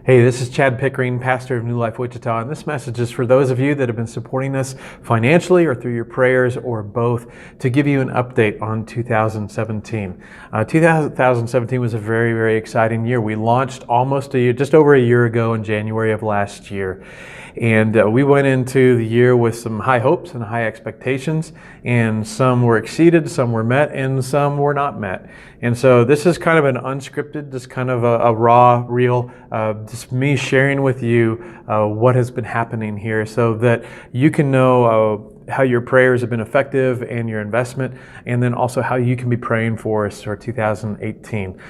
Hey, this is Chad Pickering, pastor of New Life Wichita, and this message is for those of you that have been supporting us financially or through your prayers or both, to give you an update on 2017. 2017 was a very, very exciting year. We launched just over a year ago in January of last year. And we went into the year with some high hopes and high expectations, and some were exceeded, some were met, and some were not met. And so this is kind of an unscripted, just kind of a raw, real, just me sharing with you what has been happening here so that you can know how your prayers have been effective and your investment, and then also how you can be praying for us for 2018.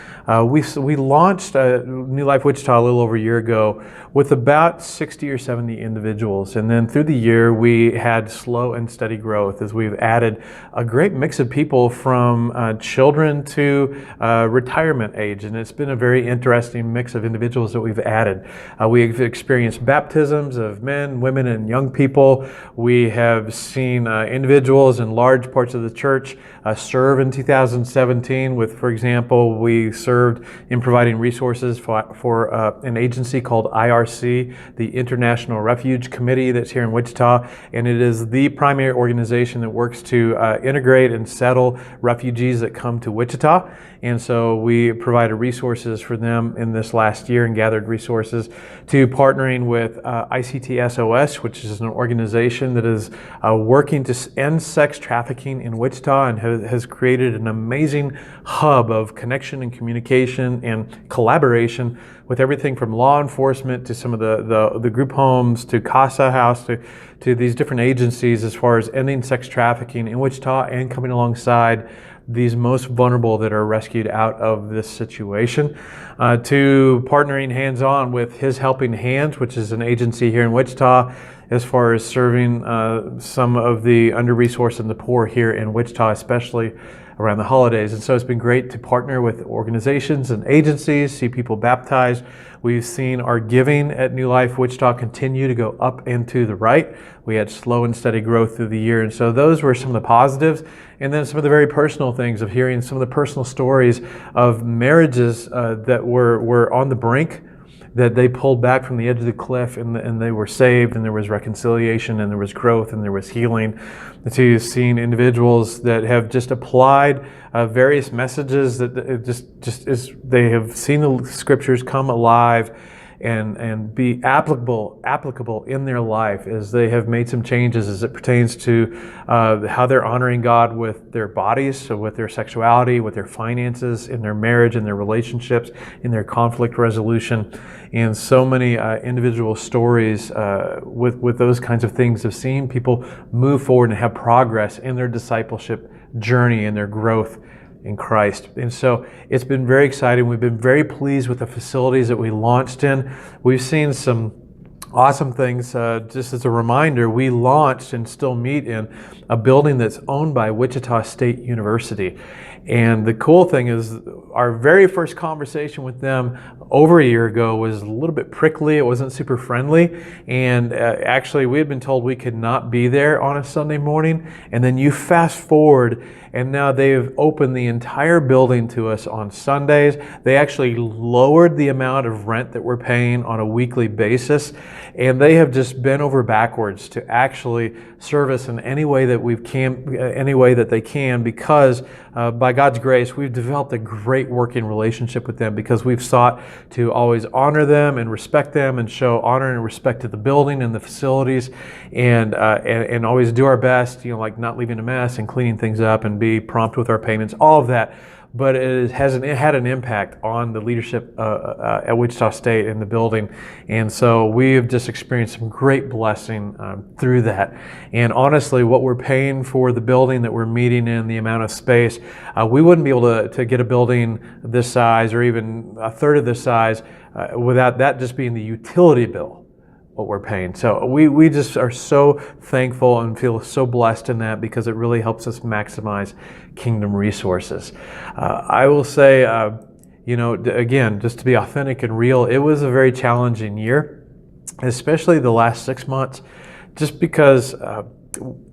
We launched New Life Wichita a little over a year ago with about 60 or 70 individuals, and then through the year we had slow and steady growth as we've added a great mix of people from children to retirement age, and it's been a very interesting mix of individuals that we've added. We've experienced baptisms of men, women, and young people. We have seen individuals in large parts of the church serve in 2017 with, for example, we served in providing resources for an agency called IRC, the International Refuge Committee that's here in Wichita, and it is the primary organization that works to integrate and settle refugees that come to Wichita. And so we provided resources for them in this last year and gathered resources to partnering with ICTSOS, which is an organization that is working to end sex trafficking in Wichita and has created an amazing hub of connection and communication and collaboration with everything from law enforcement to some of the group homes to Casa House to these different agencies as far as ending sex trafficking in Wichita and coming alongside these most vulnerable that are rescued out of this situation, to partnering hands-on with His Helping Hands, which is an agency here in Wichita as far as serving some of the under-resourced and the poor here in Wichita, especially around the holidays. And so it's been great to partner with organizations and agencies, see people baptized. We've seen our giving at New Life Wichita continue to go up and to the right. We had slow and steady growth through the year. And so those were some of the positives. And then some of the very personal things of hearing some of the personal stories of marriages that were on the brink, that they pulled back from the edge of the cliff and they were saved, and there was reconciliation and there was growth and there was healing. To seeing individuals that have just applied various messages that they have seen the scriptures come alive and be applicable in their life as they have made some changes as it pertains to how they're honoring God with their bodies, so with their sexuality, with their finances, in their marriage, in their relationships, in their conflict resolution. And so many individual stories with those kinds of things of seeing people move forward and have progress in their discipleship journey and their growth in Christ. And so it's been very exciting. We've been very pleased with the facilities that we launched in. We've seen some awesome things. Just as a reminder, we launched and still meet in a building that's owned by Wichita State University. And the cool thing is our very first conversation with them over a year ago was a little bit prickly. It wasn't super friendly. And actually, we had been told we could not be there on a Sunday morning. And then you fast forward, and now they've opened the entire building to us on Sundays. They actually lowered the amount of rent that we're paying on a weekly basis. And they have just bent over backwards to actually serve us in any way that they can, because by God's grace, we've developed a great working relationship with them, because we've sought to always honor them and respect them and show honor and respect to the building and the facilities, and always do our best, like not leaving a mess and cleaning things up and be prompt with our payments, all of that. But it had an impact on the leadership at Wichita State in the building. And so we've just experienced some great blessing through that. And honestly, what we're paying for the building that we're meeting in, the amount of space, we wouldn't be able to get a building this size or even a third of this size without that just being the utility bill, what we're paying. So we just are so thankful and feel so blessed in that, because it really helps us maximize kingdom resources. I will say, again, just to be authentic and real, it was a very challenging year, especially the last 6 months, just because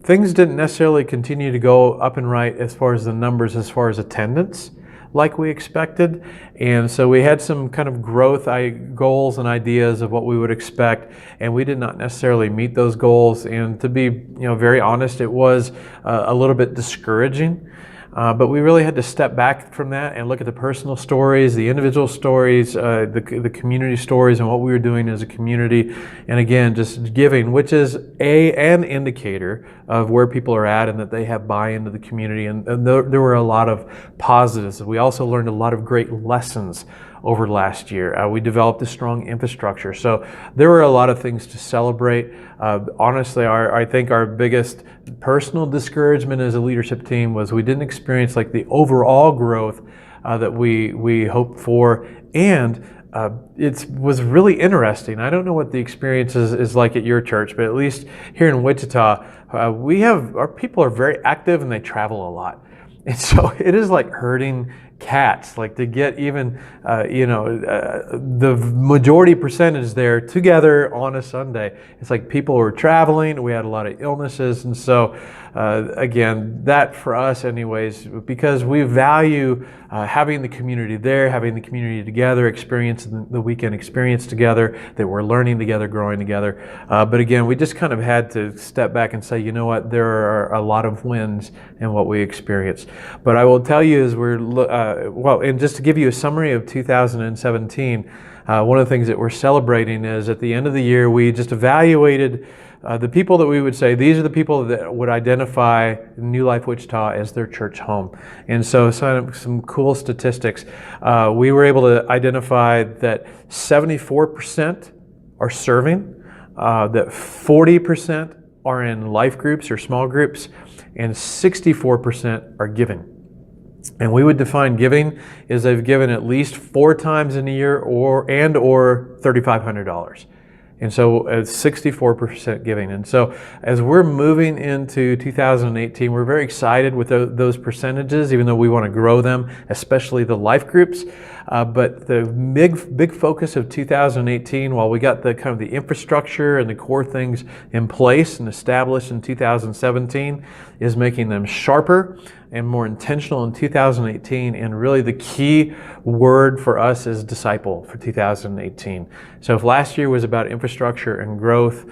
things didn't necessarily continue to go up and right as far as the numbers, as far as attendance. like we expected. And so we had some kind of growth goals and ideas of what we would expect, and we did not necessarily meet those goals. And to be very honest, it was a little bit discouraging. But we really had to step back from that and look at the personal stories, the individual stories, the community stories, and what we were doing as a community. And again, just giving, which is an indicator of where people are at and that they have buy-in to the community. And there were a lot of positives. We also learned a lot of great lessons over last year. We developed a strong infrastructure. So there were a lot of things to celebrate. Honestly, I think our biggest personal discouragement as a leadership team was we didn't experience like the overall growth that we hoped for. And it was really interesting. I don't know what the experience is like at your church, but at least here in Wichita, our people are very active and they travel a lot. And so it is like herding cats, like to get even, the majority percentage there together on a Sunday. It's like people were traveling, we had a lot of illnesses. And so, again, that for us anyways, because we value having the community there, having the community together, experiencing the weekend experience together, that we're learning together, growing together. But again, we just kind of had to step back and say, you know what, there are a lot of wins in what we experienced. But I will tell you as and just to give you a summary of 2017, one of the things that we're celebrating is at the end of the year, we just evaluated the people that we would say, these are the people that would identify New Life Wichita as their church home. And so some cool statistics. We were able to identify that 74% are serving, that 40% are in life groups or small groups, and 64% are giving. And we would define giving as they've given at least 4 times in a year or $3,500. And so 64% giving. And so as we're moving into 2018, we're very excited with those percentages, even though we want to grow them, especially the life groups. But the big focus of 2018, while we got the kind of the infrastructure and the core things in place and established in 2017, is making them sharper and more intentional in 2018. And really the key word for us is disciple for 2018. So if last year was about infrastructure and growth,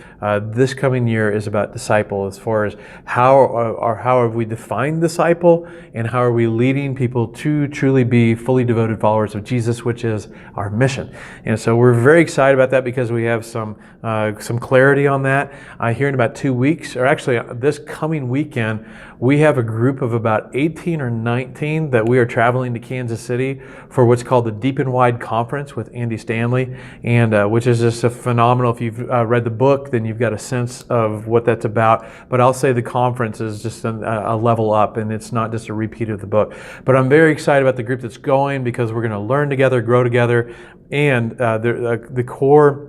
this coming year is about disciple, as far as how have we defined disciple and how are we leading people to truly be fully devoted followers of Jesus, which is our mission. And so we're very excited about that because we have some clarity on that. Here in about 2 weeks, or actually this coming weekend, we have a group of about 18 or 19 that we are traveling to Kansas City for what's called the Deep and Wide Conference with Andy Stanley, and which is just a phenomenal. If you've read the book, then you've got a sense of what that's about. But I'll say the conference is just a level up, and it's not just a repeat of the book. But I'm very excited about the group that's going because we're going to learn together, grow together, and the core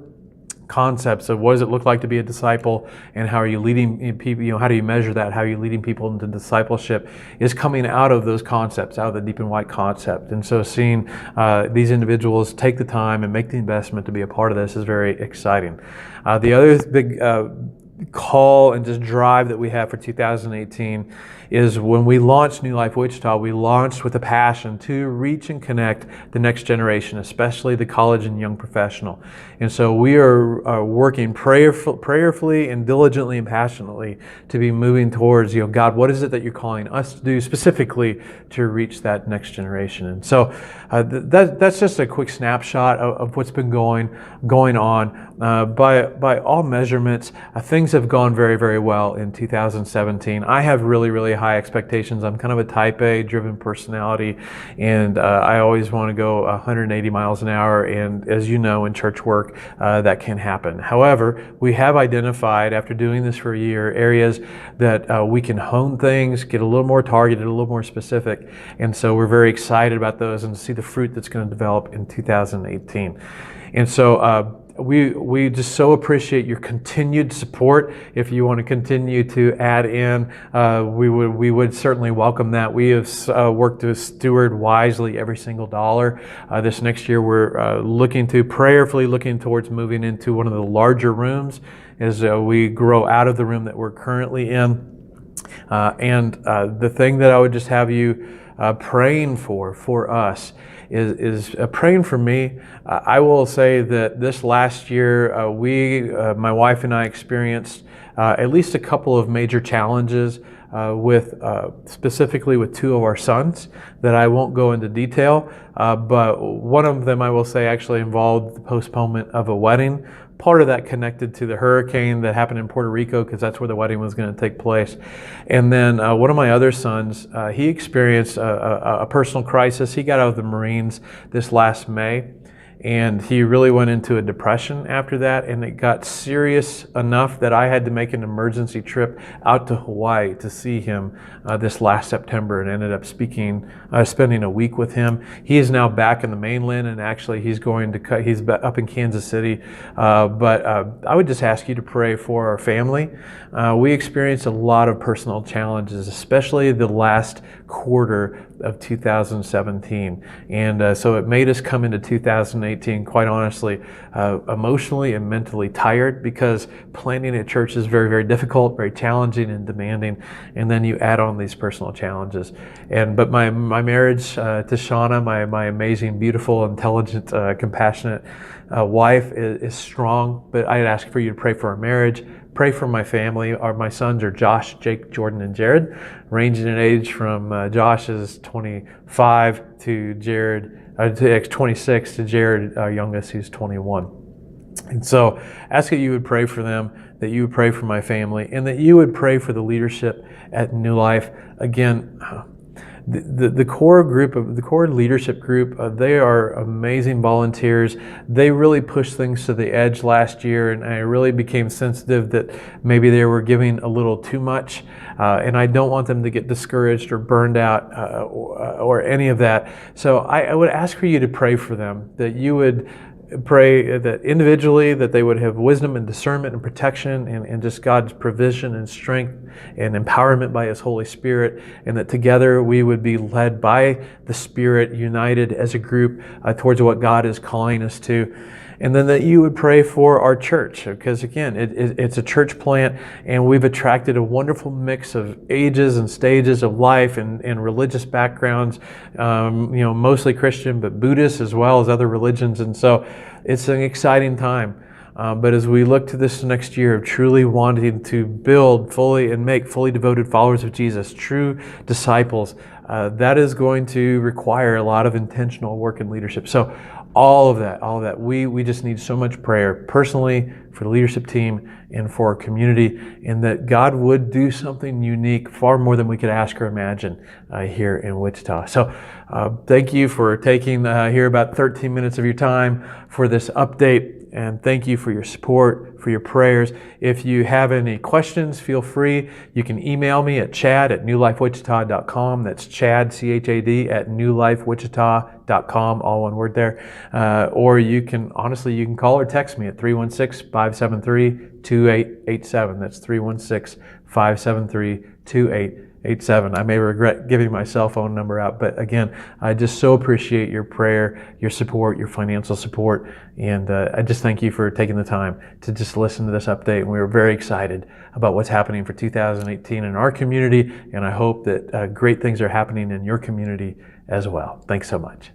concepts of what does it look like to be a disciple and how are you leading people, how do you measure that, how are you leading people into discipleship, is coming out of those concepts, out of the deep and wide concept. And so seeing these individuals take the time and make the investment to be a part of this is very exciting. The other big call and just drive that we have for 2018 is when we launched New Life Wichita, we launched with a passion to reach and connect the next generation, especially the college and young professional. And so we are working prayerfully and diligently and passionately to be moving towards, God, what is it that you're calling us to do specifically to reach that next generation? And so that's just a quick snapshot of what's been going on. By all measurements, things have gone very, very well in 2017. I have really, really high expectations. I'm kind of a type A driven personality, and I always want to go 180 miles an hour. And as you know, in church work, that can happen. However, we have identified, after doing this for a year, areas that we can hone things, get a little more targeted, a little more specific. And so we're very excited about those and to see the fruit that's going to develop in 2018. And so we just so appreciate your continued support. If you want to continue to add in, we would certainly welcome that. We have worked to steward wisely every single dollar. This next year, we're prayerfully looking towards moving into one of the larger rooms as we grow out of the room that we're currently in. And the thing that I would just have you praying for us is praying for me. I will say that this last year, my wife and I experienced at least a couple of major challenges specifically with two of our sons that I won't go into detail, but one of them I will say actually involved the postponement of a wedding. Part of that connected to the hurricane that happened in Puerto Rico, because that's where the wedding was going to take place. And then one of my other sons, he experienced a personal crisis. He got out of the Marines this last May, and he really went into a depression after that, and it got serious enough that I had to make an emergency trip out to Hawaii to see him this last September, and ended up spending a week with him. He is now back in the mainland, and actually he's up in Kansas City. But I would just ask you to pray for our family. We experienced a lot of personal challenges, especially the last quarter of 2017. And so it made us come into 2018, quite honestly, emotionally and mentally tired, because planning a church is very, very difficult, very challenging and demanding. And then you add on these personal challenges. But my marriage to Shauna, my amazing, beautiful, intelligent, compassionate wife is strong. But I'd ask for you to pray for our marriage. Pray for my family. My sons are Josh, Jake, Jordan, and Jared, ranging in age from Josh is 25 to Jared, to 26 to Jared, our youngest, who's 21. And so ask that you would pray for them, that you would pray for my family, and that you would pray for the leadership at New Life. Again, the core leadership group, they are amazing volunteers. They really pushed things to the edge last year, and I really became sensitive that maybe they were giving a little too much, and I don't want them to get discouraged or burned out or any of that. So I would ask for you to pray for them, that you would pray that individually that they would have wisdom and discernment and protection and just God's provision and strength and empowerment by His Holy Spirit, and that together we would be led by the Spirit, united as a group towards what God is calling us to. And then that you would pray for our church, because again, it's a church plant, and we've attracted a wonderful mix of ages and stages of life and religious backgrounds, mostly Christian, but Buddhist as well as other religions. And so it's an exciting time. But as we look to this next year of truly wanting to build fully and make fully devoted followers of Jesus, true disciples, that is going to require a lot of intentional work and leadership. So all of that, we just need so much prayer personally for the leadership team and for our community, and that God would do something unique, far more than we could ask or imagine here in Wichita. So thank you for taking here about 13 minutes of your time for this update. And thank you for your support, for your prayers. If you have any questions, feel free. You can email me at chad@newlifewichita.com. That's Chad, C-H-A-D, at newlifewichita.com, all one word there. Or you can call or text me at 316-573-2887. That's 316-573-2887. I may regret giving my cell phone number out, but again, I just so appreciate your prayer, your support, your financial support, and I just thank you for taking the time to just listen to this update. And we are very excited about what's happening for 2018 in our community, and I hope that great things are happening in your community as well. Thanks so much.